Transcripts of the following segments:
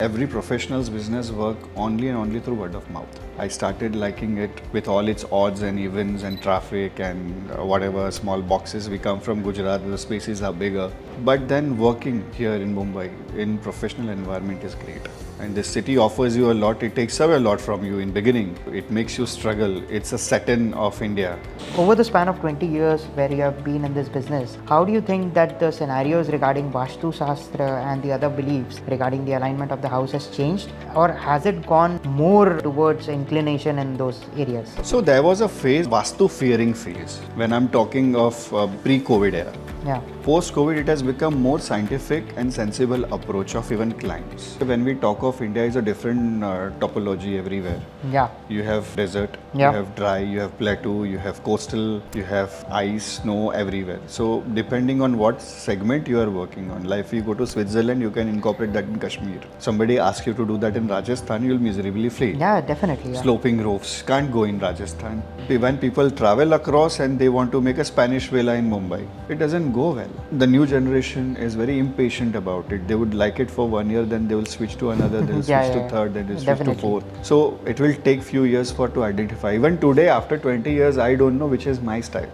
Every professional's business work only and only through word of mouth. I started liking it with all its odds and evens and traffic and whatever small boxes. We come from Gujarat, the spaces are bigger. But then working here in Mumbai in professional environment is great. And this city offers you a lot. It takes away a lot from you in beginning. It makes you struggle. It's a set-in of India. Over the span of 20 years where you have been in this business, how do you think that the scenarios regarding Vastu Shastra and the other beliefs regarding the alignment of the house has changed? Or has it gone more towards inclination in those areas? So there was a phase, Vastu fearing phase, when I'm talking of pre-COVID era. Yeah. Post-COVID, it has become more scientific and sensible approach of even clients. When we talk of India, is a different topology everywhere. Yeah. You have desert, Yeah. you have dry, you have plateau, you have coastal, you have ice, snow everywhere. So depending on what segment you are working on, like if you go to Switzerland, you can incorporate that in Kashmir. Somebody asks you to do that in Rajasthan, you'll miserably fail. Yeah, definitely. Yeah. Sloping roofs can't go in Rajasthan. When people travel across and they want to make a Spanish villa in Mumbai, it doesn't go well. The new generation is very impatient about it. They would like it for 1 year, then they will switch to another, they'll switch to third, then they'll switch Definitely. to fourth. So it will take few years for to identify. Even today, after 20 years, I don't know which is my style.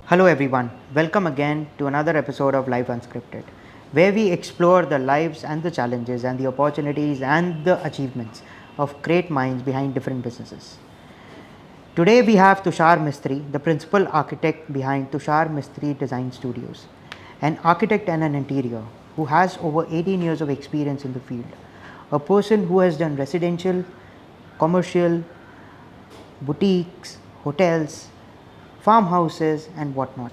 Hello everyone, welcome again to another episode of Life Unscripted, where we explore the lives and the challenges and the opportunities and the achievements of great minds behind different businesses. Today we have Tushar Mistry, the principal architect behind Tushar Mistry Design Studios, an architect and an interior who has over 18 years of experience in the field, a person who has done residential, commercial, boutiques, hotels, farmhouses and whatnot.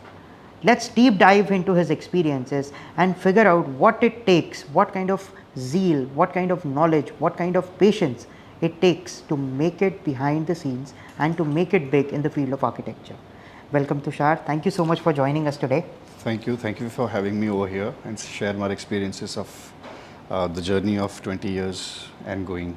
Let's deep dive into his experiences and figure out what it takes, what kind of zeal, what kind of knowledge, what kind of patience it takes to make it behind the scenes and to make it big in the field of architecture. Welcome Tushar. Thank you so much for joining us today. Thank you for having me over here and share my experiences of the journey of 20 years and going.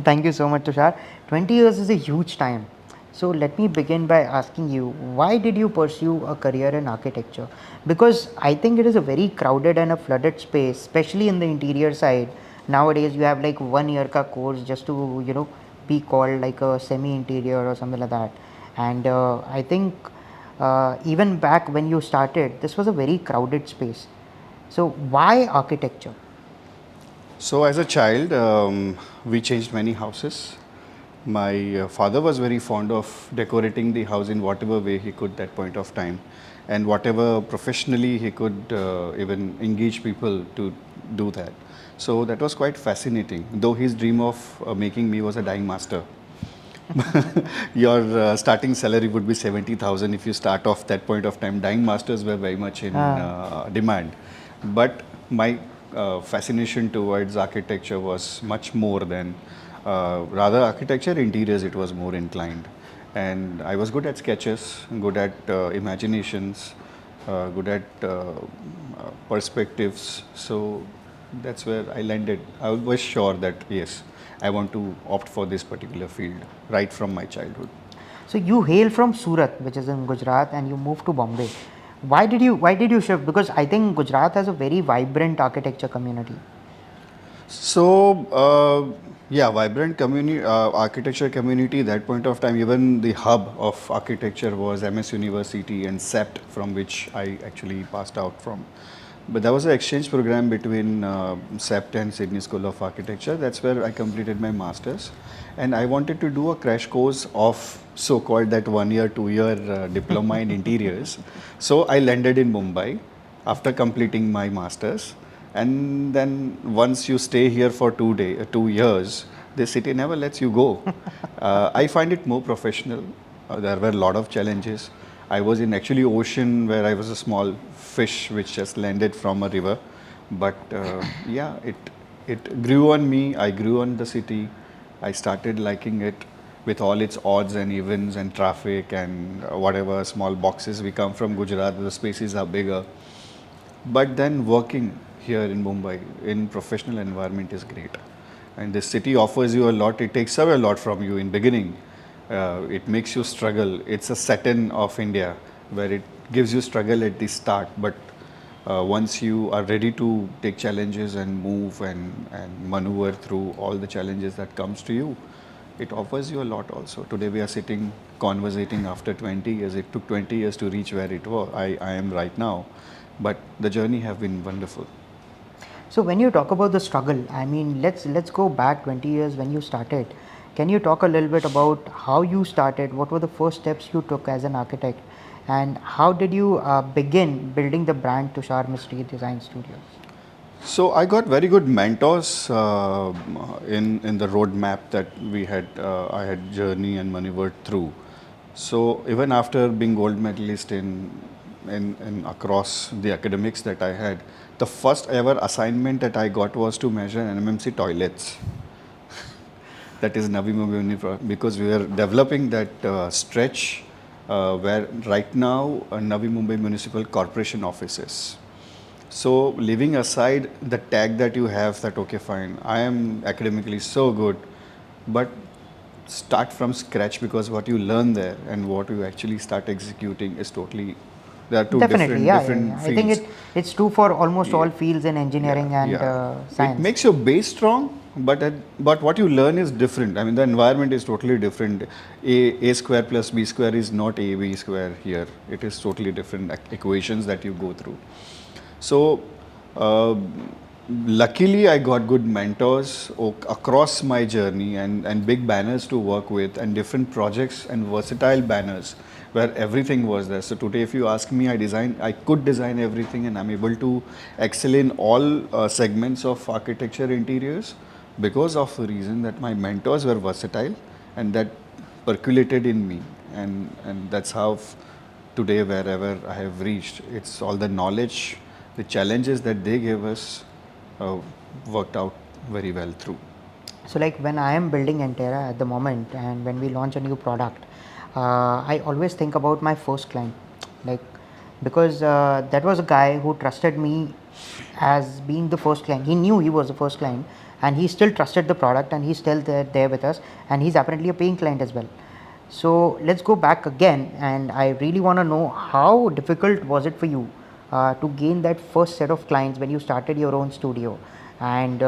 Thank you so much Tushar. 20 years is a huge time. So let me begin by asking you, why did you pursue a career in architecture? Because I think it is a very crowded and a flooded space, especially in the interior side. Nowadays you have like 1 year ka course just to be called like a semi-interior or something like that. And I think even back when you started, this was a very crowded space. So why architecture? So as a child, we changed many houses. My father was very fond of decorating the house in whatever way he could that point of time, and whatever professionally he could even engage people to do that. So that was quite fascinating, though his dream of making me was a dyeing master. Your starting salary would be 70,000 if you start off that point of time. Dyeing masters were very much in demand. But my fascination towards architecture was much more than rather architecture, interiors it was more inclined. And I was good at sketches, good at imaginations, good at perspectives. So that's where I landed. I was sure that yes, I want to opt for this particular field right from my childhood. So you hail from Surat, which is in Gujarat, and you moved to Bombay. Why did you shift? Because I think Gujarat has a very vibrant architecture community. So vibrant community, architecture community. That point of time, even the hub of architecture was MS University and SEPT, from which I actually passed out from. But there was an exchange program between SEPT and Sydney School of Architecture. That's where I completed my masters, and I wanted to do a crash course of so-called that 1 year, 2 year diploma in interiors. So I landed in Mumbai after completing my masters. And then once you stay here for 2 years, the city never lets you go. I find it more professional. There were a lot of challenges. I was in actually ocean where I was a small fish which just landed from a river. But it grew on me. I grew on the city. I started liking it with all its odds and evens and traffic and whatever small boxes. We come from Gujarat, the spaces are bigger. But then working here in Mumbai in professional environment is great, and this city offers you a lot. It takes away a lot from you in beginning. It makes you struggle. It's a set-in of India. where it gives you struggle at the start, but once you are ready to take challenges and move and maneuver through all the challenges that comes to you, it offers you a lot also. Today we are sitting conversating after 20 years. It took 20 years to reach where I am right now, but the journey have been wonderful. So when you talk about the struggle, I mean, let's go back 20 years when you started. Can you talk a little bit about how you started? What were the first steps you took as an architect, and how did you begin building the brand Tushar Mistry Design Studios? So I got very good mentors in the roadmap that we had. I had journey and maneuvered through. So even after being gold medalist in across the academics that I had, the first ever assignment that I got was to measure NMMC toilets. That is Navi Mumbai because we were developing that stretch where right now Navi Mumbai Municipal Corporation offices. So leaving aside the tag that you have that okay fine, I am academically so good, but start from scratch, because what you learn there and what you actually start executing is totally, there are two Definitely, different I think fields. it's true for almost all Yeah. fields in engineering and It science. makes your base strong, but what you learn is different. I mean, the environment is totally different. A square plus b square is not ab square here. It is totally different equations that you go through. So, uh, luckily, I got good mentors across my journey and big banners to work with and different projects and versatile banners where everything was there. So today, if you ask me, I could design everything, and I'm able to excel in all segments of architecture interiors because of the reason that my mentors were versatile and that percolated in me, and that's how today wherever I have reached, it's all the knowledge, the challenges that they gave us uh, worked out very well through. So like when I am building Entera at the moment, and when we launch a new product, I always think about my first client, like because that was a guy who trusted me as being the first client. He knew he was the first client, and he still trusted the product, and he's still there with us, and he's apparently a paying client as well. So let's go back again, and I really want to know how difficult was it for you to gain that first set of clients when you started your own studio, and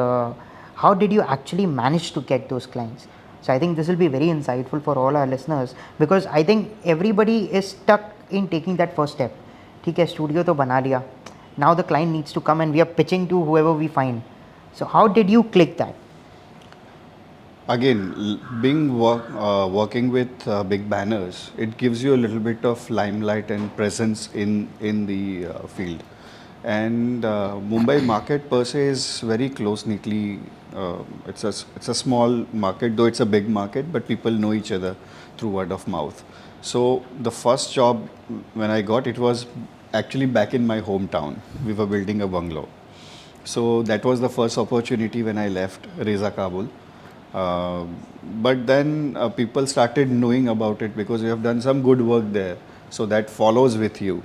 how did you actually manage to get those clients? So I think this will be very insightful for all our listeners, because I think everybody is stuck in taking that first step. ठीक है, studio तो बना लिया, now the client needs to come and we are pitching to whoever we find. So how did you click that? Again, working with big banners, it gives you a little bit of limelight and presence in the field. And Mumbai market per se is very close knitly. It's a small market, though it's a big market, but people know each other through word of mouth. So the first job when I got, it was actually back in my hometown. We were building a bungalow. So that was the first opportunity when I left Reza Kabul. Uh, but then people started knowing about it because you have done some good work there. So that follows with you.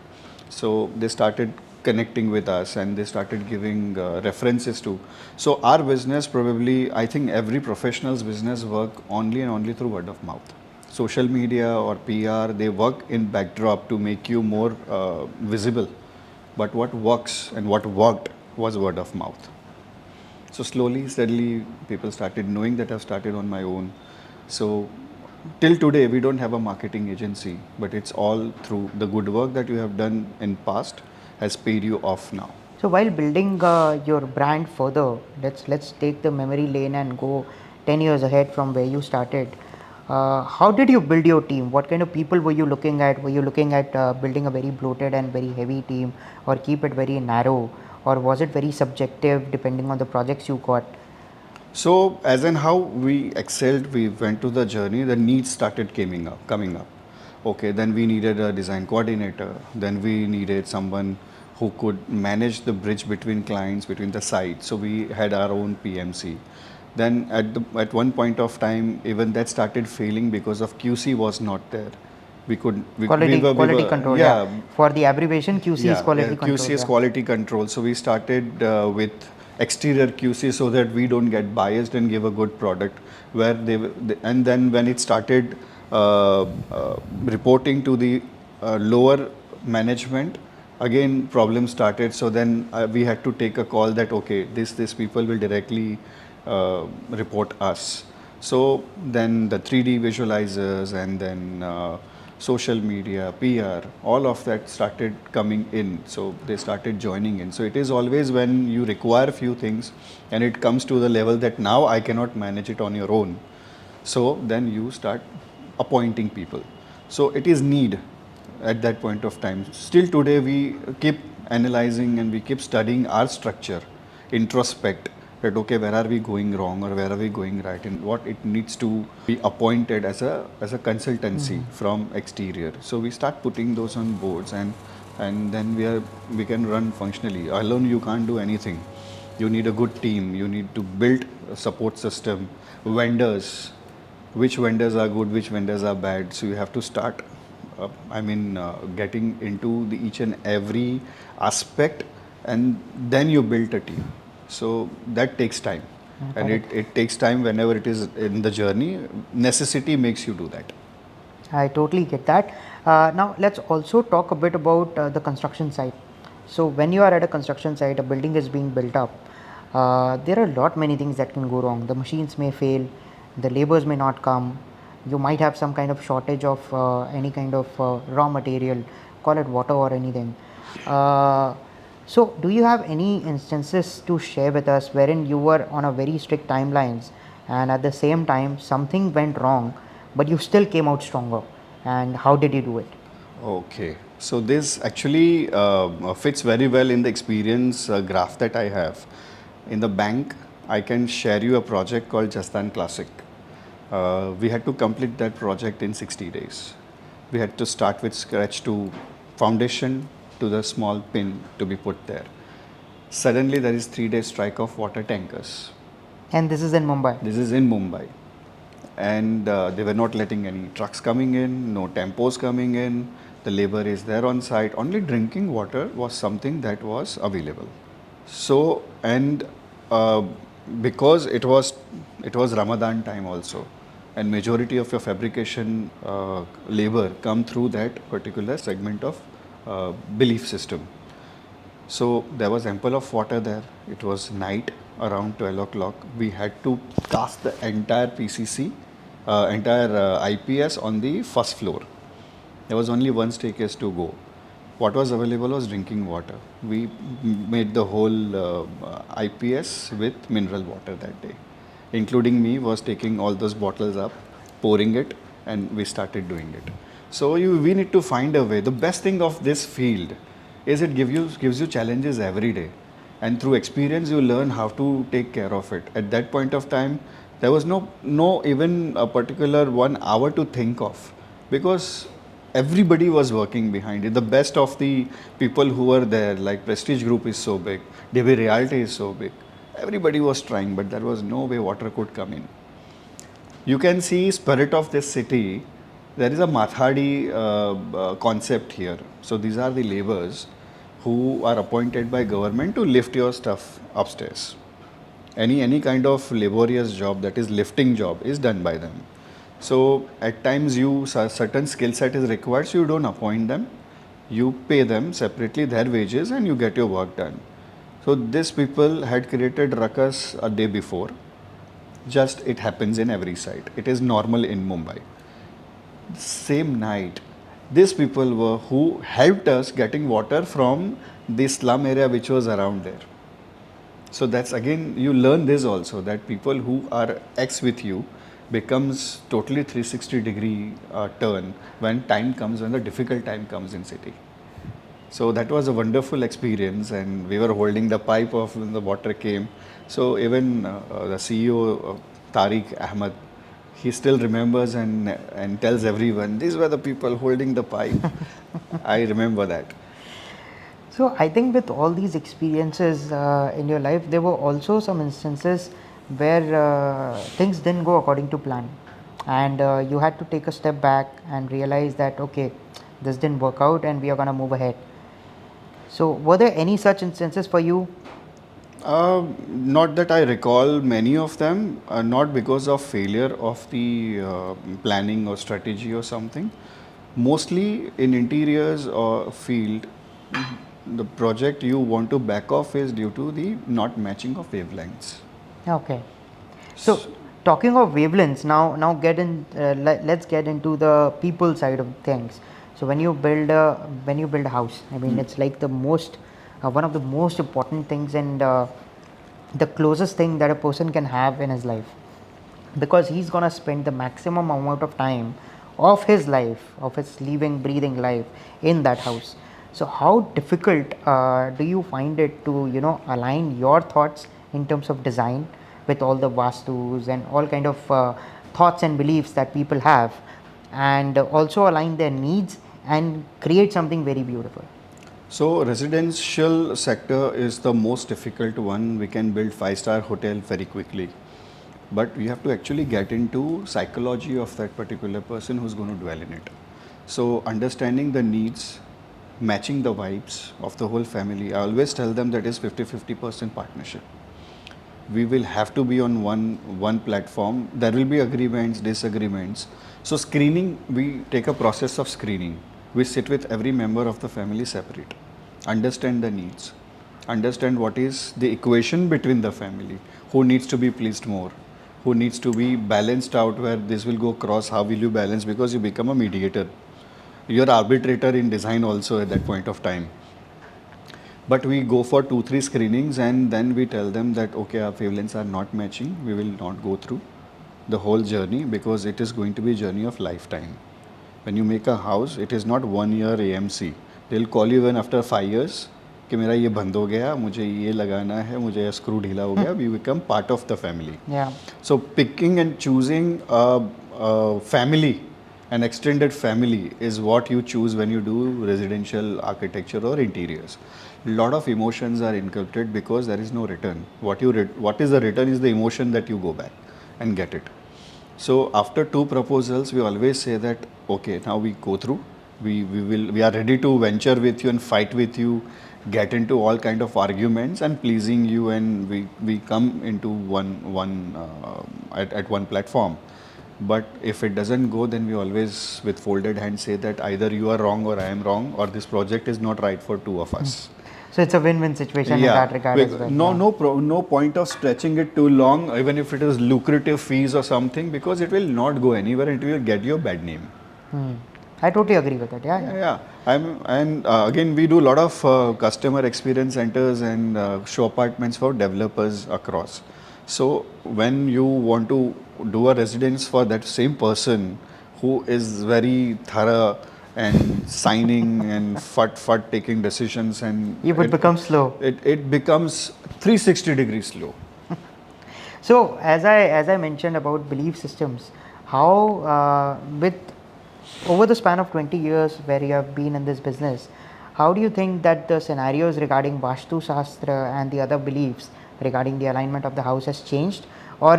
So they started connecting with us and they started giving references to. So our business probably, I think every professional's business work only and only through word of mouth. Social media or PR, they work in backdrop to make you more visible. But what works and what worked was word of mouth. So slowly, steadily, people started knowing that I've started on my own. So till today, we don't have a marketing agency, but it's all through the good work that you have done in past has paid you off now. So while building your brand further, let's take the memory lane and go 10 years ahead from where you started. How did you build your team? What kind of people were you looking at? Were you looking at building a very bloated and very heavy team, or keep it very narrow, or was it very subjective depending on the projects you got? So as in how we excelled, we went to the journey, the needs started coming up. Okay, then we needed a design coordinator. Then we needed someone who could manage the bridge between clients, between the sites. So we had our own PMC. Then at one point of time, even that started failing because of QC was not there. Quality control, yeah. yeah, For the abbreviation, QC is quality control. QC is Yeah. quality control. So we started with exterior QC so that we don't get biased and give a good product. And then when it started reporting to the lower management, again problem started. So then we had to take a call that okay, this people will directly report us. So then the 3D visualizers and then social media, PR, all of that started coming in. So they started joining in. So it is always when you require few things and it comes to the level that now I cannot manage it on your own. So then you start appointing people. So it is need at that point of time. Still today we keep analyzing and we keep studying our structure, introspect that okay, where are we going wrong or where are we going right, and what it needs to be appointed as a consultancy from exterior. So we start putting those on boards, and then we can run functionally. Alone you can't do anything. You need a good team. You need to build a support system, vendors, which vendors are good, which vendors are bad. So you have to start, getting into the each and every aspect, and then you build a team. So that takes time, and it takes time whenever it is in the journey. Necessity makes you do that. I totally get that. Now, let's also talk a bit about the construction site. So, when you are at a construction site, a building is being built up. There are a lot many things that can go wrong. The machines may fail, the laborers may not come. You might have some kind of shortage of any kind of raw material, call it water or anything. So, do you have any instances to share with us wherein you were on a very strict timelines and at the same time something went wrong, but you still came out stronger? And how did you do it? Okay, so this actually fits very well in the experience graph that I have. In the bank, I can share you a project called Jastan Classic. We had to complete that project in 60 days. We had to start with scratch to foundation to the small pin to be put there. Suddenly, there is 3 day strike of water tankers. And this is in Mumbai. This is in Mumbai, and they were not letting any trucks coming in, no tempos coming in. The labor is there on site. Only drinking water was something that was available. So and because it was Ramadan time also, and majority of your fabrication labor come through that particular segment of belief system. So there was ample of water there. It was night around 12 o'clock. We had to cast the entire PCC, entire IPS on the first floor. There was only one staircase to go. What was available was drinking water. We made the whole IPS with mineral water that day. Including me was taking all those bottles up, pouring it, and we started doing it. So we need to find a way. The best thing of this field is it gives you challenges every day, and through experience you learn how to take care of it. At that point of time, there was no even a particular 1 hour to think of, because everybody was working behind it. The best of the people who were there, like Prestige Group is so big, DB Realty is so big. Everybody was trying, but there was no way water could come in. You can see spirit of this city. There is a Mathadi concept here. So these are the laborers who are appointed by government to lift your stuff upstairs. Any kind of laborious job, that is lifting job, is done by them. So at times certain skill set is required, so you don't appoint them. You pay them separately their wages and you get your work done. So these people had created ruckus a day before. Just it happens in every site. It is normal in Mumbai. Same night, these people were who helped us getting water from the slum area which was around there. So that's again, you learn this also, that people who are ex with you becomes totally 360-degree turn when the difficult time comes in city. So that was a wonderful experience, and we were holding the pipe of when the water came. So even the CEO, Tariq Ahmed, he still remembers and tells everyone, these were the people holding the pipe. I remember that. So, I think with all these experiences in your life, there were also some instances where things didn't go according to plan, and you had to take a step back and realize that okay, this didn't work out and we are going to move ahead. So, were there any such instances for you? Not that I recall many of them, not because of failure of the planning or strategy or something, Mostly in interiors or field, the project you want to back off is due to the not matching of wavelengths. Okay. So talking of wavelengths, now let's get into the people side of things. So when you build a house, I mean it's like the most one of the most important things and the closest thing that a person can have in his life, because he's gonna spend the maximum amount of time of his life, of his living, breathing life in that house. So how difficult do you find it to align your thoughts in terms of design with all the vastus and all kind of thoughts and beliefs that people have, and also align their needs and create something very beautiful? So residential sector is the most difficult one. We can build five-star hotel very quickly, but we have to actually get into psychology of that particular person who's going to dwell in it. So understanding the needs, matching the vibes of the whole family. I always tell them that is 50-50% partnership. We will have to be on one platform. There will be agreements, disagreements. So screening, we take a process of screening. We sit with every member of the family separate, understand the needs, understand what is the equation between the family, who needs to be pleased more, who needs to be balanced out, where this will go cross, how will you balance, because you become a mediator. You're arbitrator in design also at that point of time. But we go for 2-3 screenings and then we tell them that okay, our wavelengths are not matching, we will not go through the whole journey, because it is going to be a journey of lifetime. When you make a house, it is not 1 year AMC. They'll call you even after 5 years कि मेरा ये बंद हो गया, मुझे ये लगाना है, मुझे ये स्क्रू ढीला हो गया. We become part of the family. Yeah. So picking and choosing a family, an extended family, is what you choose when you do residential architecture or interiors. Lot of emotions are inculcated because there is no return. What is the return is the emotion that you go back and get it. So after 2 proposals, we always say that okay, now we go through. We are ready to venture with you and fight with you, get into all kind of arguments and pleasing you, and we come into at one platform. But if it doesn't go, then we always with folded hands say that either you are wrong or I am wrong, or this project is not right for two of us. So it's a win-win situation in that regard as well. No point of stretching it too long, even if it is lucrative fees or something, because it will not go anywhere and it will get you a bad name. I totally agree with it. Yeah. Again, we do a lot of customer experience centers and show apartments for developers across. So when you want to do a residence for that same person who is very thorough and signing and fut taking decisions, and It would become slow. It becomes 360 degrees slow. So as I mentioned about belief systems, how with over the span of 20 years where you have been in this business, how do you think that the scenarios regarding Vastu Shastra and the other beliefs regarding the alignment of the house has changed, or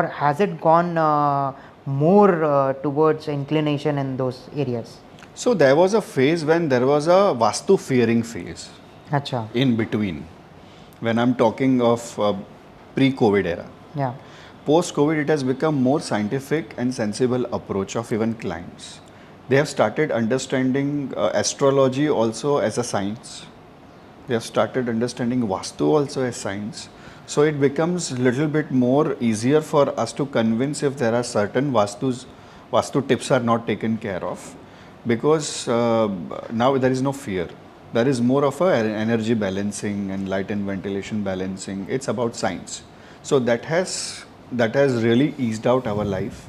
has it gone more towards inclination in those areas? So there was a phase when there was a Vastu fearing phase. Acha. In between, when I'm talking of pre-COVID era. Yeah. Post-COVID, it has become more scientific and sensible approach of even clients. They have started understanding astrology also as a science. They have started understanding Vastu also as science. So it becomes a little bit more easier for us to convince if there are certain Vastu tips are not taken care of, because now there is no fear. There is more of a energy balancing and light and ventilation balancing. It's about science. So that has really eased out our life.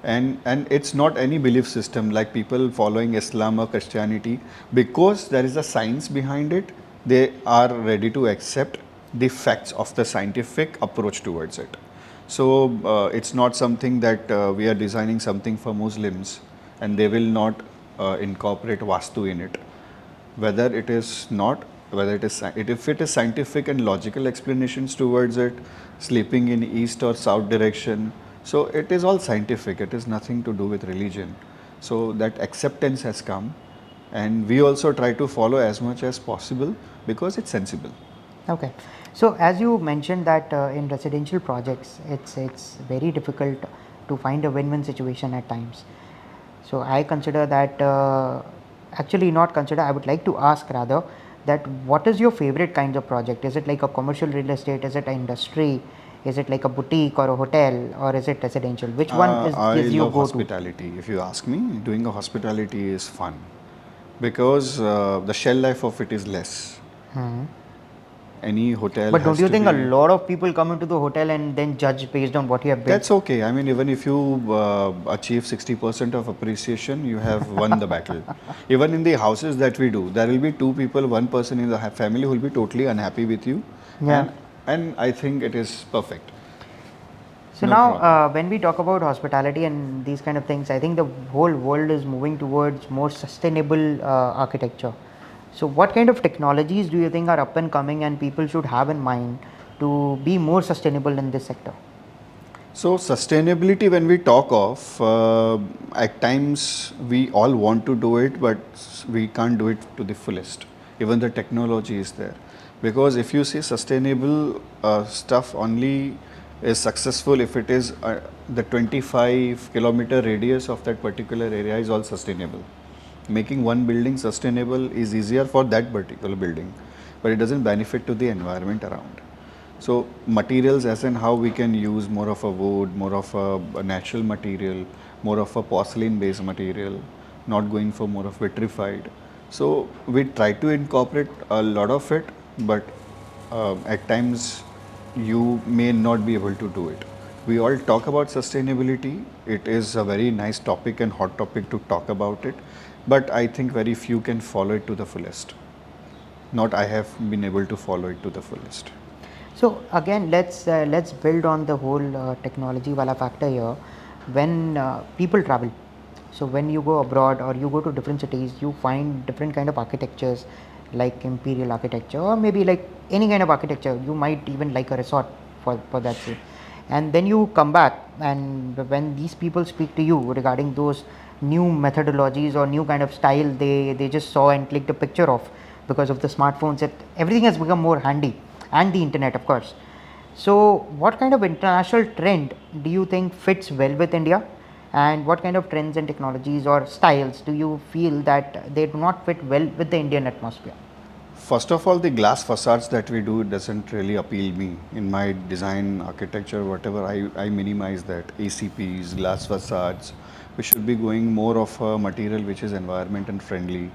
And it's not any belief system like people following Islam or Christianity. Because there is a science behind it, they are ready to accept the facts of the scientific approach towards it. So it's not something that we are designing something for Muslims and they will not incorporate Vastu in it. Whether it is not, if it is scientific and logical explanations towards it, sleeping in east or south direction, so it is all scientific. It is nothing to do with religion. So that acceptance has come, and we also try to follow as much as possible because it's sensible. Okay. So as you mentioned that in residential projects, it's very difficult to find a win-win situation at times. So I consider that, actually not consider, I would like to ask rather, that what is your favorite kinds of project? Is it like a commercial real estate? Is it an industry? Is it like a boutique or a hotel, or is it residential? Which one I is your love go-to? hospitality. If you ask me, doing a hospitality is fun because the shell life of it is less. Any hotel But don't has you to think a be. lot of people come into the hotel and then judge based on what you have built? That's okay. I mean, even if you achieve 60% of appreciation, you have won the battle. Even in the houses that we do, there will be two people, one person in the family who will be totally unhappy with you, Yeah. and I think it is perfect. So No now, problem. when we talk about hospitality and these kind of things, I think the whole world is moving towards more sustainable architecture. So, what kind of technologies do you think are up and coming and people should have in mind to be more sustainable in this sector? So sustainability, when we talk of, at times we all want to do it, but we can't do it to the fullest. Even the technology is there, because if you see sustainable stuff only is successful if it is the 25-kilometer radius of that particular area is all sustainable. Making one building sustainable is easier for that particular building, but it doesn't benefit to the environment around. So materials, as in how we can use more of a wood, more of a natural material, more of a porcelain based material, not going for more of vitrified. So we try to incorporate a lot of it, but at times you may not be able to do it. We all talk about sustainability. It is a very nice topic and hot topic to talk about it, but I think very few can follow it to the fullest. Not I have been able to follow it to the fullest. So again, let's build on the whole technology wala factor here. When people travel, so when you go abroad or you go to different cities, you find different kind of architectures, like imperial architecture or maybe like any kind of architecture. You might even like a resort for that sake. And then you come back, and when these people speak to you regarding those new methodologies or new kind of style they just saw and clicked a picture of, because of the smartphones, everything has become more handy, and the internet, of course. So what kind of international trend do you think fits well with India, and what kind of trends and technologies or styles do you feel that they do not fit well with the Indian atmosphere? First of all, the glass facades that we do doesn't really appeal me. In my design, architecture, whatever, I minimize that. ACPs, glass facades. We should be going more of a material which is environment and friendly.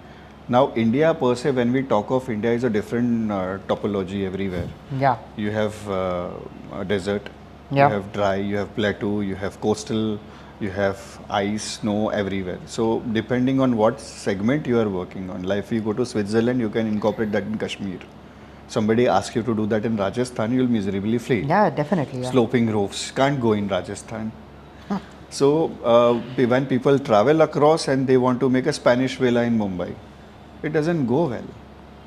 Now, India per se, when we talk of India, is a different topology everywhere. Yeah. You have a desert, you Yeah. have dry, you have plateau, you have coastal, you have ice, snow everywhere. So depending on what segment you are working on, like if you go to Switzerland, you can incorporate that in Kashmir. Somebody asks you to do that in Rajasthan, you'll miserably fail. Yeah, definitely. Yeah. Sloping roofs can't go in Rajasthan. So when people travel across and they want to make a Spanish villa in Mumbai, it doesn't go well.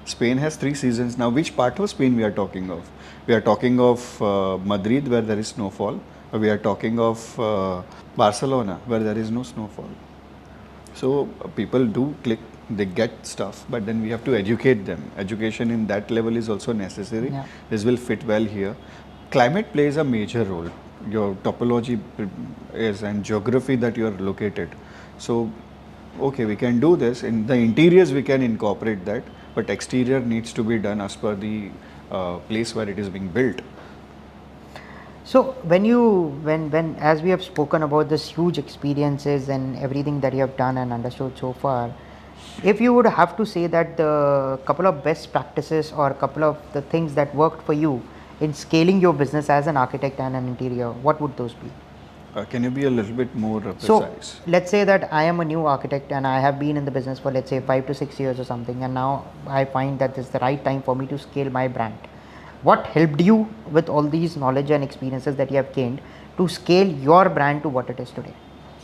Spain has 3 seasons. Now, which part of Spain we are talking of? We are talking of Madrid, where there is snowfall, or we are talking of Barcelona, where there is no snowfall. So people do click, they get stuff, but then we have to educate them. Education in that level is also necessary. Yeah. This will fit well here. Climate plays a major role. Your topology is and geography that you are located. So, okay, we can do this. In the interiors, we can incorporate that, but exterior needs to be done as per the place where it is being built. So when as we have spoken about this huge experiences and everything that you have done and understood so far, if you would have to say that the couple of best practices or couple of the things that worked for you in scaling your business as an architect and an interior, what would those be? Can you be a little bit more So precise? let's say that I am a new architect and I have been in the business for, let's say, 5 to 6 years or something, and now I find that this is the right time for me to scale my brand. What helped you with all these knowledge and experiences that you have gained to scale your brand to what it is today?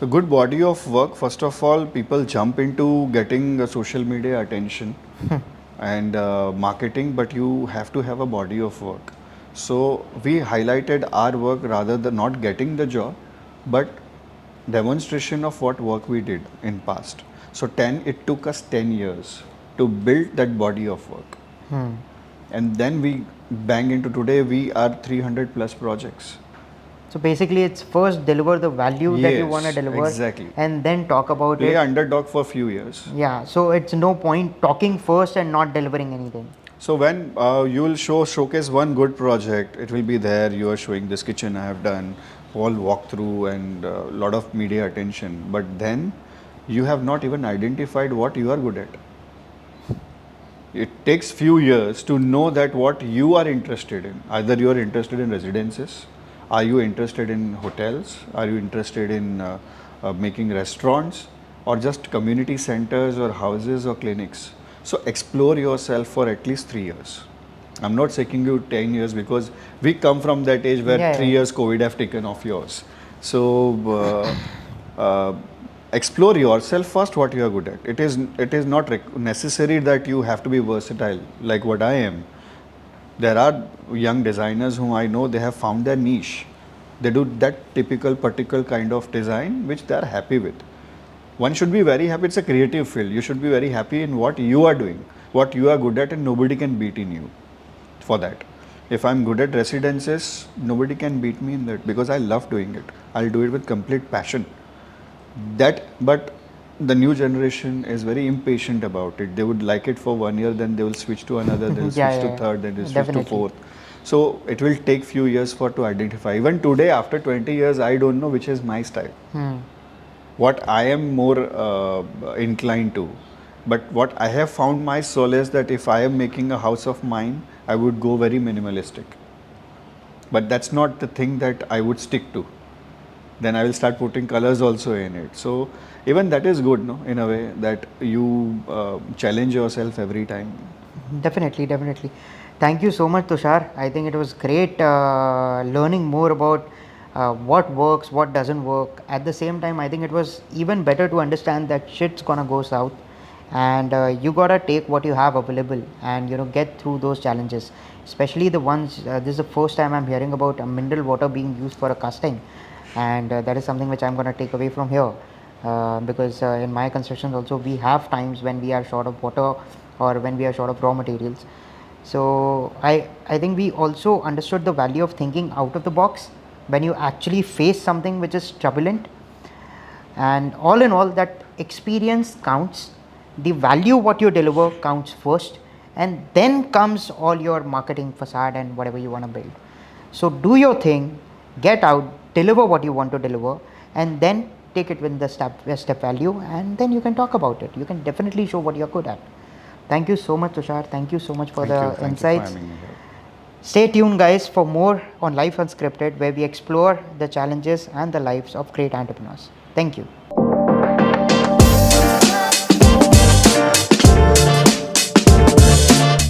So good body of work. First of all, people jump into getting social media attention and marketing, but you have to have a body of work. So we highlighted our work rather than not getting the job, but demonstration of what work we did in past. So it took us 10 years to build that body of work. And then we bang into today we are 300 plus projects. So basically, it's first deliver the value that you want to Yes, deliver, exactly. and then talk about Play it. underdog for a few years. Yeah, so it's no point talking first and not delivering anything. So when you will showcase one good project, it will be there. You are showing this kitchen I have done, whole walkthrough and a lot of media attention. But then you have not even identified what you are good at. It takes few years to know that what you are interested in. Either you are interested in residences, are you interested in hotels, are you interested in making restaurants, or just community centers or houses or clinics. So explore yourself for at least 3 years. I'm not saying you 10 years because we come from that age where Yeah, 3 years COVID have taken off yours. So explore yourself first what you are good at. It is not necessary that you have to be versatile like what I am. There are young designers whom I know, they have found their niche. They do that typical particular kind of design which they are happy with. One should be very happy. It's a creative field. You should be very happy in what you are doing, what you are good at, and nobody can beat in you for that. If I'm good at residences, nobody can beat me in that because I love doing it. I'll do it with complete passion. But the new generation is very impatient about it. They would like it for 1 year, then they will switch to another, they will Yeah, switch to yeah, third, then they will switch to definitely. fourth. So it will take few years for to identify. Even today, after 20 years, I don't know which is my style. What I am more inclined to. But what I have found my solace that if I am making a house of mine, I would go very minimalistic. But that's not the thing that I would stick to. Then I will start putting colors also in it. So even that is good, no, in a way that you challenge yourself every time. Definitely, definitely. Thank you so much, Tushar. I think it was great learning more about what works, what doesn't work. At the same time, I think it was even better to understand that shit's gonna go south, and you gotta take what you have available and get through those challenges. Especially the ones. This is the first time I'm hearing about mineral water being used for a casting, and that is something which I'm gonna take away from here. Because in my constructions also we have times when we are short of water or when we are short of raw materials. So I think we also understood the value of thinking out of the box when you actually face something which is turbulent. And all in all, that experience counts. The value what you deliver counts first, and then comes all your marketing facade and whatever you want to build. So do your thing, get out, deliver what you want to deliver, and then take it with the step value, and then you can talk about it. You can definitely show what you're good at. Thank you so much, Tushar. Thank you so much for Thank you. the Thank you for insights. having me here. Stay tuned, guys, for more on Life Unscripted, where we explore the challenges and the lives of great entrepreneurs. Thank you.